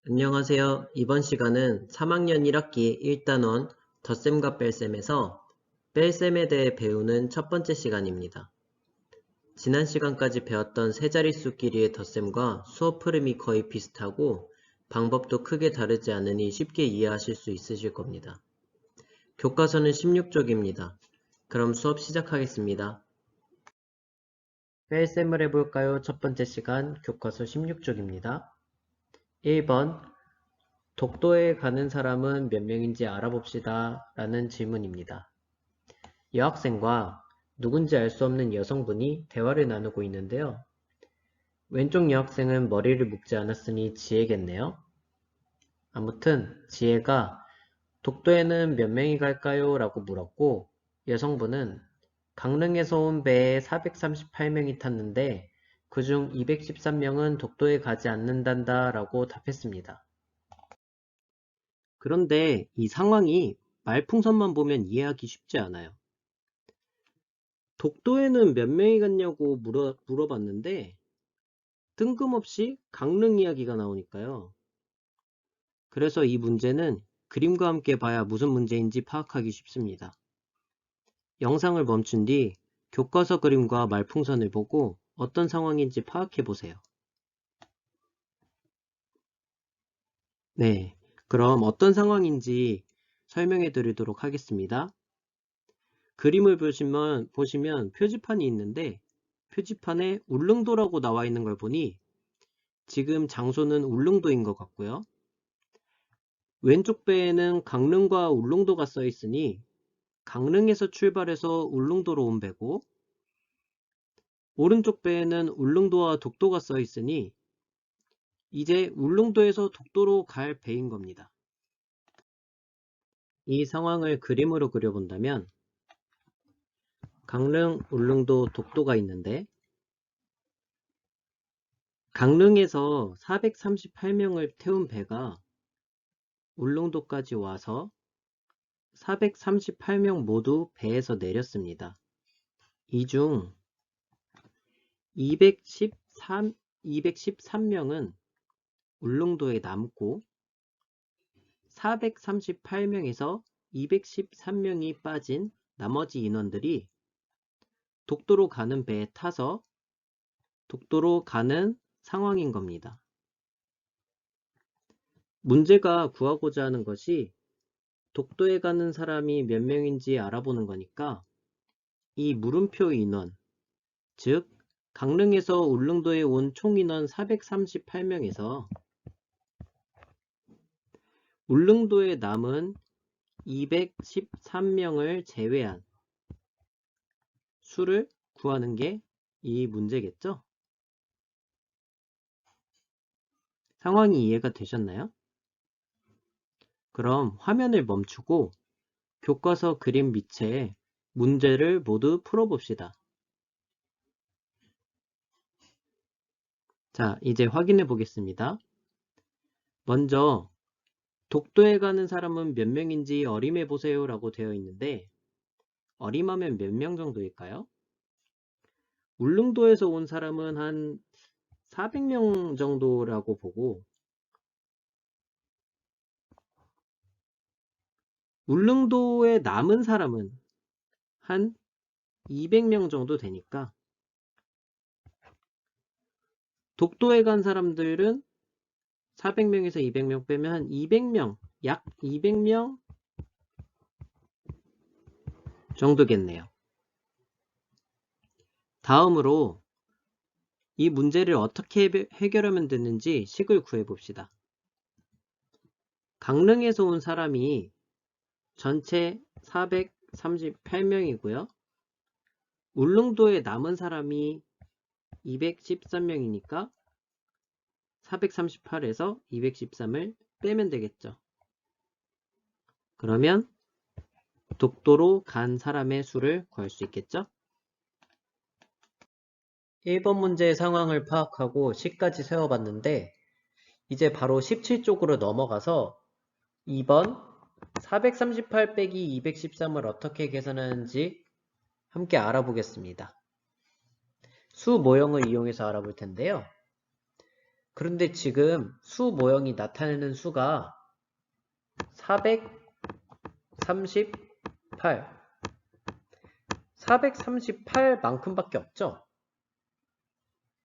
안녕하세요. 이번 시간은 3학년 1학기 1단원 덧셈과 뺄셈에서 뺄셈에 대해 배우는 첫 번째 시간입니다. 지난 시간까지 배웠던 세 자릿수끼리의 덧셈과 수업 흐름이 거의 비슷하고 방법도 크게 다르지 않으니 쉽게 이해하실 수 있으실 겁니다. 교과서는 16쪽입니다. 그럼 수업 시작하겠습니다. 뺄셈을 해볼까요? 첫 번째 시간 교과서 16쪽입니다. 1번 독도에 가는 사람은 몇 명인지 알아봅시다 라는 질문입니다. 여학생과 누군지 알 수 없는 여성분이 대화를 나누고 있는데요. 왼쪽 여학생은 머리를 묶지 않았으니 지혜겠네요. 아무튼 지혜가 독도에는 몇 명이 갈까요? 라고 물었고 여성분은 강릉에서 온 배에 438명이 탔는데 그중 213명은 독도에 가지 않는단다 라고 답했습니다. 그런데 이 상황이 말풍선만 보면 이해하기 쉽지 않아요. 독도에는 몇 명이 갔냐고 물어봤는데 뜬금없이 강릉 이야기가 나오니까요. 그래서 이 문제는 그림과 함께 봐야 무슨 문제인지 파악하기 쉽습니다. 영상을 멈춘 뒤 교과서 그림과 말풍선을 보고 어떤 상황인지 파악해 보세요. 네, 그럼 어떤 상황인지 설명해 드리도록 하겠습니다. 그림을 보시면 표지판이 있는데 표지판에 울릉도라고 나와 있는 걸 보니 지금 장소는 울릉도인 것 같고요. 왼쪽 배에는 강릉과 울릉도가 써 있으니 강릉에서 출발해서 울릉도로 온 배고 오른쪽 배에는 울릉도와 독도가 써 있으니 이제 울릉도에서 독도로 갈 배인 겁니다. 이 상황을 그림으로 그려본다면 강릉, 울릉도, 독도가 있는데 강릉에서 438명을 태운 배가 울릉도까지 와서 438명 모두 배에서 내렸습니다. 이 중 213명은 울릉도에 남고 438명에서 213명이 빠진 나머지 인원들이 독도로 가는 배에 타서 독도로 가는 상황인 겁니다. 문제가 구하고자 하는 것이 독도에 가는 사람이 몇 명인지 알아보는 거니까 이 물음표 인원, 즉 강릉에서 울릉도에 온 총 인원 438명에서 울릉도에 남은 213명을 제외한 수를 구하는 게 이 문제겠죠? 상황이 이해가 되셨나요? 그럼 화면을 멈추고 교과서 그림 밑에 문제를 모두 풀어봅시다. 자, 이제 확인해 보겠습니다. 먼저 독도에 가는 사람은 몇 명인지 어림해 보세요 라고 되어 있는데 어림하면 몇 명 정도일까요? 울릉도에서 온 사람은 한 400명 정도라고 보고 울릉도에 남은 사람은 한 200명 정도 되니까 독도에 간 사람들은 400명에서 200명 빼면 한 200명, 약 200명 정도겠네요. 다음으로 이 문제를 어떻게 해결하면 되는지 식을 구해봅시다. 강릉에서 온 사람이 전체 438명이고요. 울릉도에 남은 사람이 213명이니까 438에서 213을 빼면 되겠죠. 그러면 독도로 간 사람의 수를 구할 수 있겠죠? 1번 문제의 상황을 파악하고 식까지 세워봤는데 이제 바로 17쪽으로 넘어가서 2번 438 빼기 213을 어떻게 계산하는지 함께 알아보겠습니다. 수 모형을 이용해서 알아볼 텐데요. 그런데 지금 수 모형이 나타내는 수가 438만큼밖에 없죠?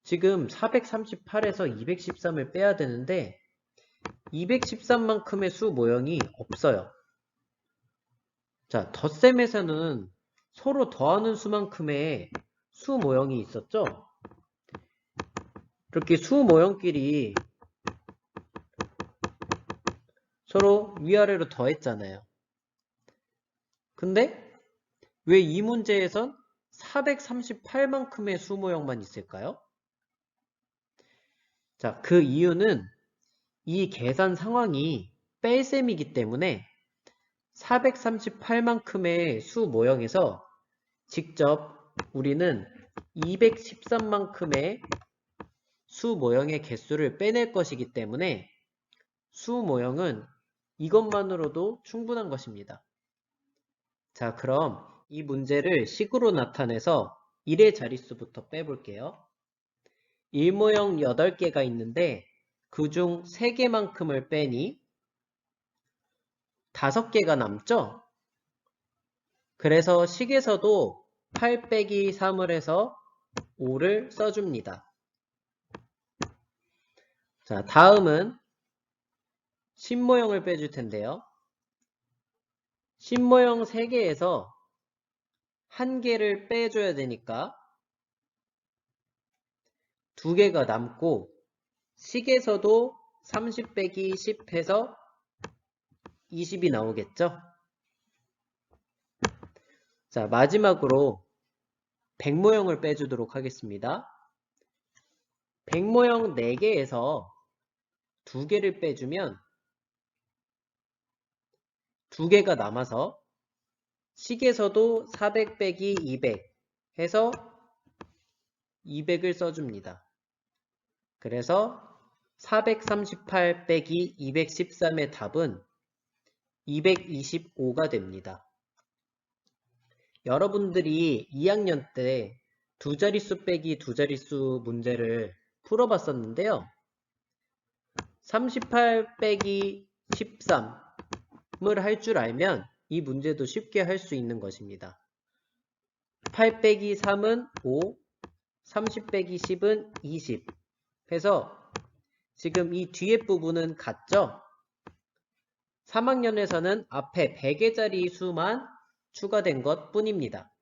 지금 438에서 213을 빼야 되는데 213만큼의 수 모형이 없어요. 자, 덧셈에서는 서로 더하는 수만큼의 수 모형이 있었죠? 이렇게 수 모형끼리 서로 위아래로 더했잖아요. 근데 왜 이 문제에선 438만큼의 수 모형만 있을까요? 자, 그 이유는 이 계산 상황이 뺄셈이기 때문에 438만큼의 수 모형에서 직접 우리는 213만큼의 수 모형의 개수를 빼낼 것이기 때문에 수 모형은 이것만으로도 충분한 것입니다. 자, 그럼 이 문제를 식으로 나타내서 1의 자릿수부터 빼볼게요. 1모형 8개가 있는데 그중 3개만큼을 빼니 5개가 남죠? 그래서 식에서도 8 빼기 3을 해서 5를 써줍니다. 자, 다음은 신모형을 빼줄 텐데요. 신모형 3개에서 1개를 빼줘야 되니까 2개가 남고 식에서도 30 빼기 10 해서 20이 나오겠죠? 자, 마지막으로 100모형을 빼주도록 하겠습니다. 100모형 4개에서 2개를 빼주면 2개가 남아서 식에서도 400 빼기 200 해서 200을 써줍니다. 그래서 438 빼기 213의 답은 225가 됩니다. 여러분들이 2학년 때 두 자릿수 빼기 두 자릿수 문제를 풀어봤었는데요. 38 빼기 13을 할 줄 알면 이 문제도 쉽게 할 수 있는 것입니다. 8 빼기 3은 5, 30 빼기 10은 20 해서 지금 이 뒤에 부분은 같죠? 3학년에서는 앞에 100의 자리 수만 추가된 것 뿐입니다.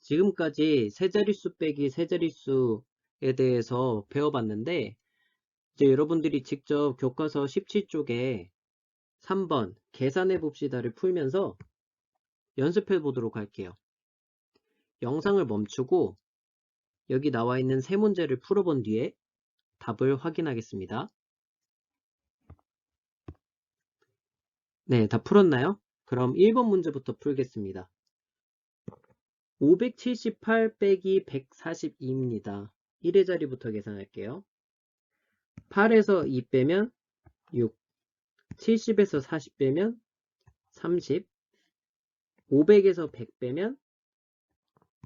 지금까지 세자릿수 빼기 세자릿수에 대해서 배워봤는데 이제 여러분들이 직접 교과서 17쪽에 3번 계산해 봅시다를 풀면서 연습해 보도록 할게요. 영상을 멈추고 여기 나와 있는 세 문제를 풀어본 뒤에 답을 확인하겠습니다. 네, 다 풀었나요? 그럼 1번 문제부터 풀겠습니다. 578 빼기 142입니다. 1의 자리부터 계산할게요. 8에서 2 빼면 6, 70에서 40 빼면 30, 500에서 100 빼면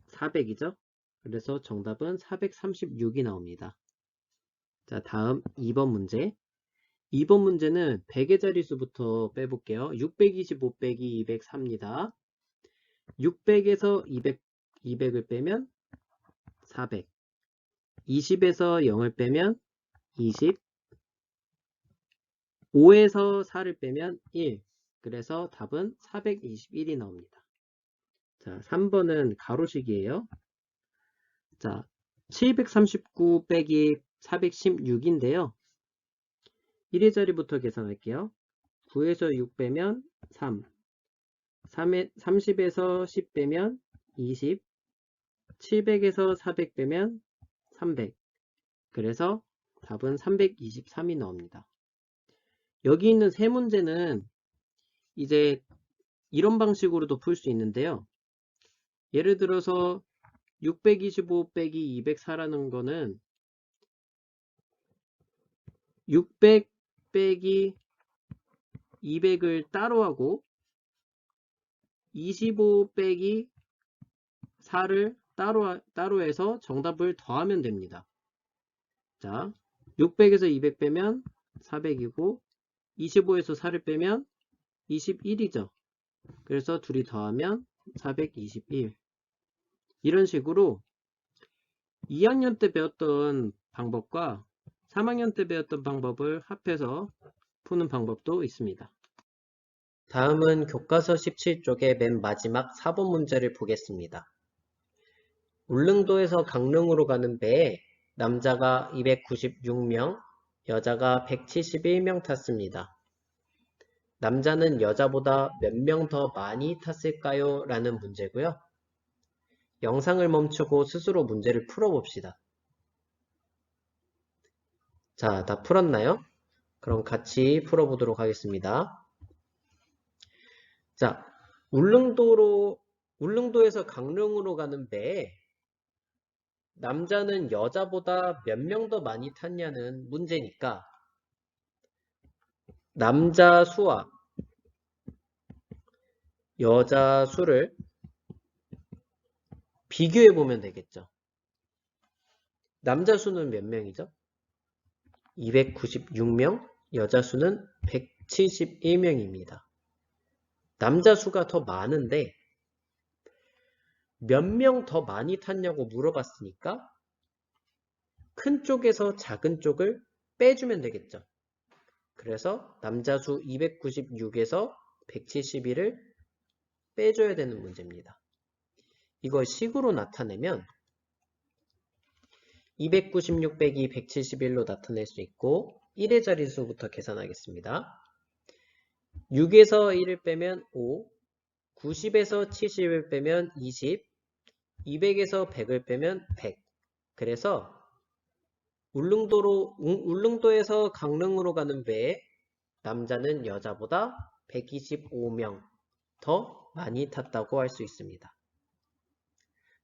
400이죠? 그래서 정답은 436이 나옵니다. 자, 다음 2번 문제. 2번 문제는 100의 자릿수부터 빼볼게요. 625 빼기 204입니다. 600에서 200을 빼면 400. 20에서 0을 빼면 20. 5에서 4를 빼면 1. 그래서 답은 421이 나옵니다. 자, 3번은 가로식이에요. 자, 739 빼기 416인데요. 1의 자리부터 계산할게요. 9에서 6 빼면 3. 30에서 10 빼면 20. 700에서 400 빼면 300. 그래서 답은 323이 나옵니다. 여기 있는 세 문제는 이제 이런 방식으로도 풀 수 있는데요. 예를 들어서 625 빼기 204라는 거는 600 빼기 200을 따로 하고 25 빼기 4를 따로 해서 정답을 더하면 됩니다. 자, 600에서 200 빼면 400이고 25에서 4를 빼면 21이죠. 그래서 둘이 더하면 421. 이런 식으로 2학년 때 배웠던 방법과 3학년 때 배웠던 방법을 합해서 푸는 방법도 있습니다. 다음은 교과서 17쪽의 맨 마지막 4번 문제를 보겠습니다. 울릉도에서 강릉으로 가는 배에 남자가 296명, 여자가 171명 탔습니다. 남자는 여자보다 몇 명 더 많이 탔을까요? 라는 문제고요. 영상을 멈추고 스스로 문제를 풀어봅시다. 자, 다 풀었나요? 그럼 같이 풀어보도록 하겠습니다. 자, 울릉도에서 강릉으로 가는 배에 남자는 여자보다 몇 명 더 많이 탔냐는 문제니까 남자 수와 여자 수를 비교해 보면 되겠죠. 남자 수는 몇 명이죠? 296명, 여자 수는 171명입니다. 남자 수가 더 많은데 몇 명 더 많이 탔냐고 물어봤으니까 큰 쪽에서 작은 쪽을 빼주면 되겠죠. 그래서 남자 수 296에서 171을 빼줘야 되는 문제입니다. 이걸 식으로 나타내면 296 빼기 171로 나타낼 수 있고 1의 자릿수부터 계산하겠습니다. 6에서 1을 빼면 5, 90에서 70을 빼면 20, 200에서 100을 빼면 100. 그래서 울릉도에서 강릉으로 가는 배에 남자는 여자보다 125명 더 많이 탔다고 할 수 있습니다.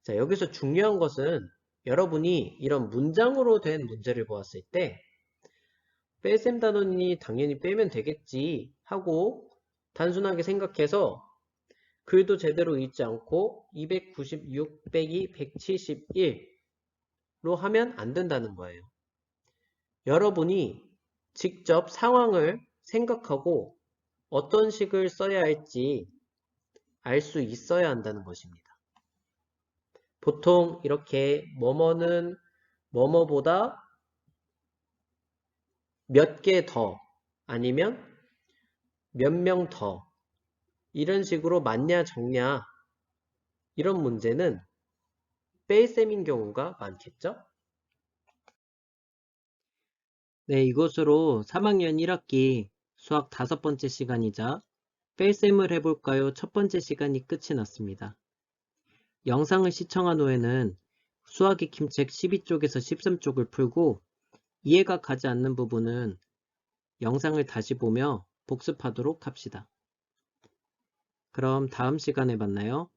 자, 여기서 중요한 것은 여러분이 이런 문장으로 된 문제를 보았을 때 뺄셈 단원이 당연히 빼면 되겠지 하고 단순하게 생각해서 글도 제대로 읽지 않고 296 빼기 171로 하면 안 된다는 거예요. 여러분이 직접 상황을 생각하고 어떤 식을 써야 할지 알 수 있어야 한다는 것입니다. 보통 이렇게 뭐뭐는 뭐뭐보다 몇 개 더 아니면 몇 명 더 이런 식으로 맞냐 적냐 이런 문제는 뺄셈인 경우가 많겠죠? 네, 이것으로 3학년 1학기 수학 5번째 시간이자 뺄셈을 해볼까요? 첫 번째 시간이 끝이 났습니다. 영상을 시청한 후에는 수학 익힘책 12쪽에서 13쪽을 풀고 이해가 가지 않는 부분은 영상을 다시 보며 복습하도록 합시다. 그럼 다음 시간에 만나요.